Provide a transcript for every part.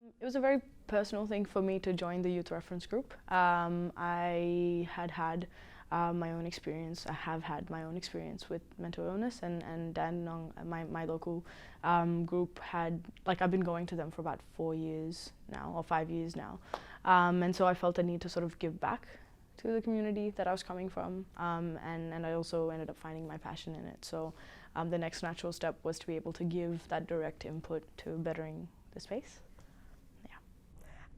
It was a very personal thing for me to join the youth reference group. I had my own experience. I have had my own experience with mental illness, and Dandenong, my local group had, like, I've been going to them for about 4 years now, or 5 years now, and so I felt a need to sort of give back to the community that I was coming from, and I also ended up finding my passion in it. So the next natural step was to be able to give that direct input to bettering the space.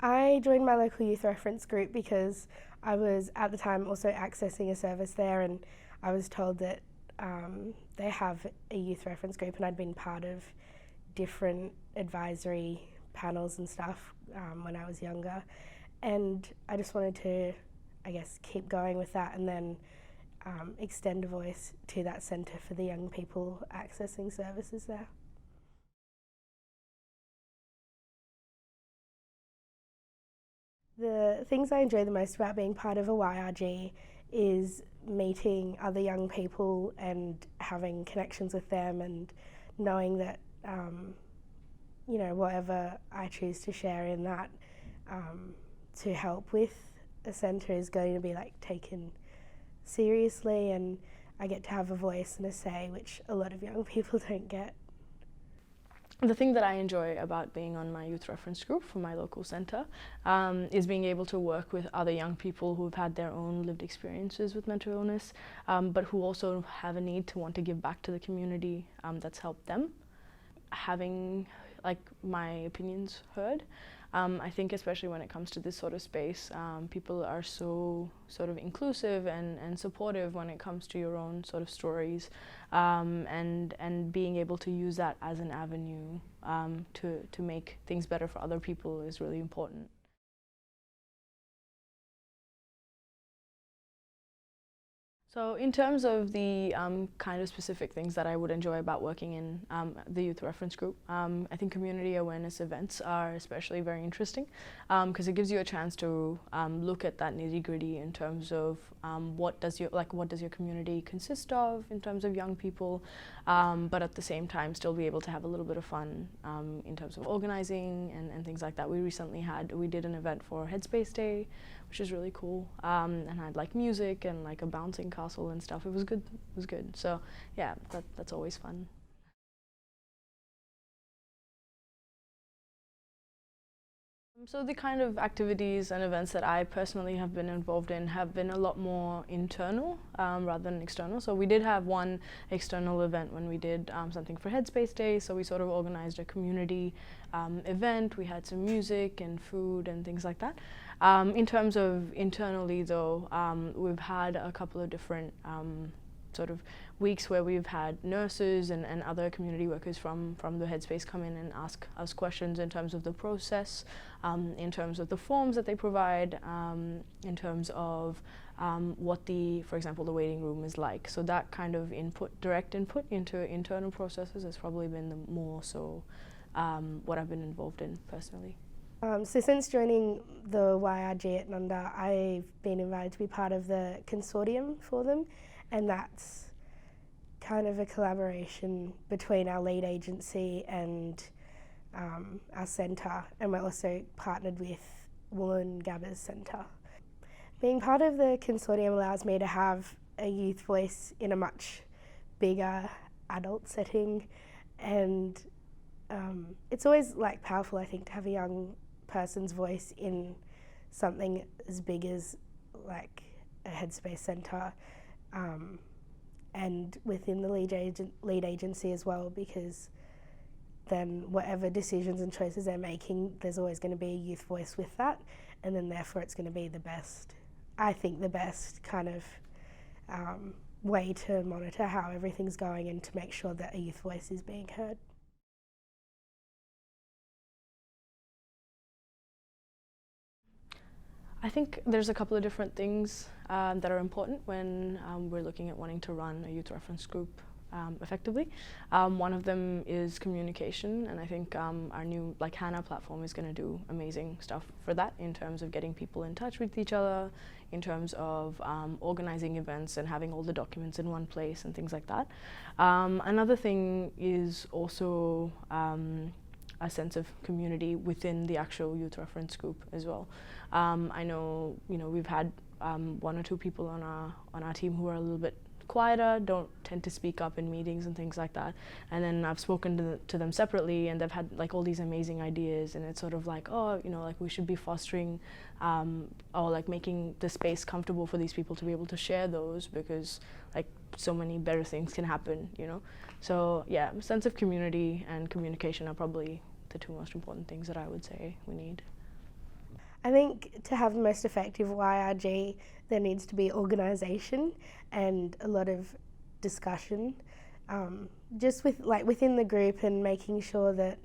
I joined my local youth reference group because I was at the time also accessing a service there, and I was told that they have a youth reference group, and I'd been part of different advisory panels and stuff when I was younger, and I just wanted to, I guess, keep going with that and then extend a voice to that centre for the young people accessing services there. The things I enjoy the most about being part of a YRG is meeting other young people and having connections with them, and knowing that you know, whatever I choose to share in that to help with a centre is going to be like taken seriously, and I get to have a voice and a say, which a lot of young people don't get. The thing that I enjoy about being on my youth reference group for my local centre is being able to work with other young people who've had their own lived experiences with mental illness, but who also have a need to want to give back to the community that's helped them. Having, like, my opinions heard. I think especially when it comes to this sort of space, people are so sort of inclusive and supportive when it comes to your own sort of stories, and being able to use that as an avenue to make things better for other people is really important. So in terms of the kind of specific things that I would enjoy about working in the youth reference group, I think community awareness events are especially very interesting because it gives you a chance to look at that nitty-gritty in terms of what does your community consist of in terms of young people, but at the same time still be able to have a little bit of fun in terms of organizing and things like that. We did an event for Headspace Day, which is really cool, and had like music and like a bouncing castle and stuff. It was good. It was good. So yeah, that's always fun. So the kind of activities and events that I personally have been involved in have been a lot more internal rather than external. So we did have one external event when we did something for Headspace Day. So we sort of organized a community event. We had some music and food and things like that. In terms of internally though, we've had a couple of different sort of weeks where we've had nurses and other community workers from the Headspace come in and ask us questions in terms of the process, in terms of the forms that they provide, in terms of what for example, the waiting room is like. So that kind of direct input into internal processes has probably been the more so what I've been involved in personally. So since joining the YRG at Nunda, I've been invited to be part of the consortium for them, and that's kind of a collaboration between our lead agency and our centre, and we're also partnered with Wollongabba's centre. Being part of the consortium allows me to have a youth voice in a much bigger adult setting, and it's always like powerful, I think, to have a young person's voice in something as big as like a Headspace centre, and within the lead agency as well, because then whatever decisions and choices they're making, there's always going to be a youth voice with that, and then therefore it's going to be the best, I think, the best kind of way to monitor how everything's going and to make sure that a youth voice is being heard. I think there's a couple of different things that are important when we're looking at wanting to run a youth reference group effectively. One of them is communication, and I think our new HANA platform is going to do amazing stuff for that in terms of getting people in touch with each other, in terms of organizing events and having all the documents in one place and things like that. Another thing is also a sense of community within the actual youth reference group as well. I know, we've had one or two people on our team who are a little bit quieter, don't tend to speak up in meetings and things like that. And then I've spoken to them separately, and they've had like all these amazing ideas, and it's sort of like, oh, like we should be fostering or like making the space comfortable for these people to be able to share those, because like so many better things can happen, So yeah, sense of community and communication are probably the two most important things that I would say we need. I think to have the most effective YRG, there needs to be organisation and a lot of discussion, just within the group, and making sure that,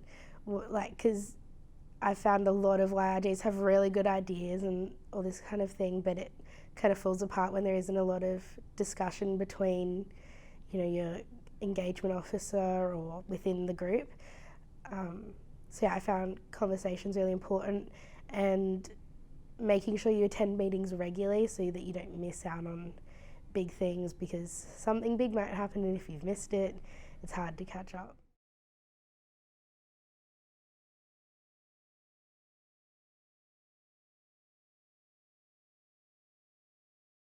because I found a lot of YRGs have really good ideas and all this kind of thing, but it kind of falls apart when there isn't a lot of discussion between, your engagement officer or within the group. So yeah, I found conversations really important, and making sure you attend meetings regularly so that you don't miss out on big things, because something big might happen, and if you've missed it, it's hard to catch up.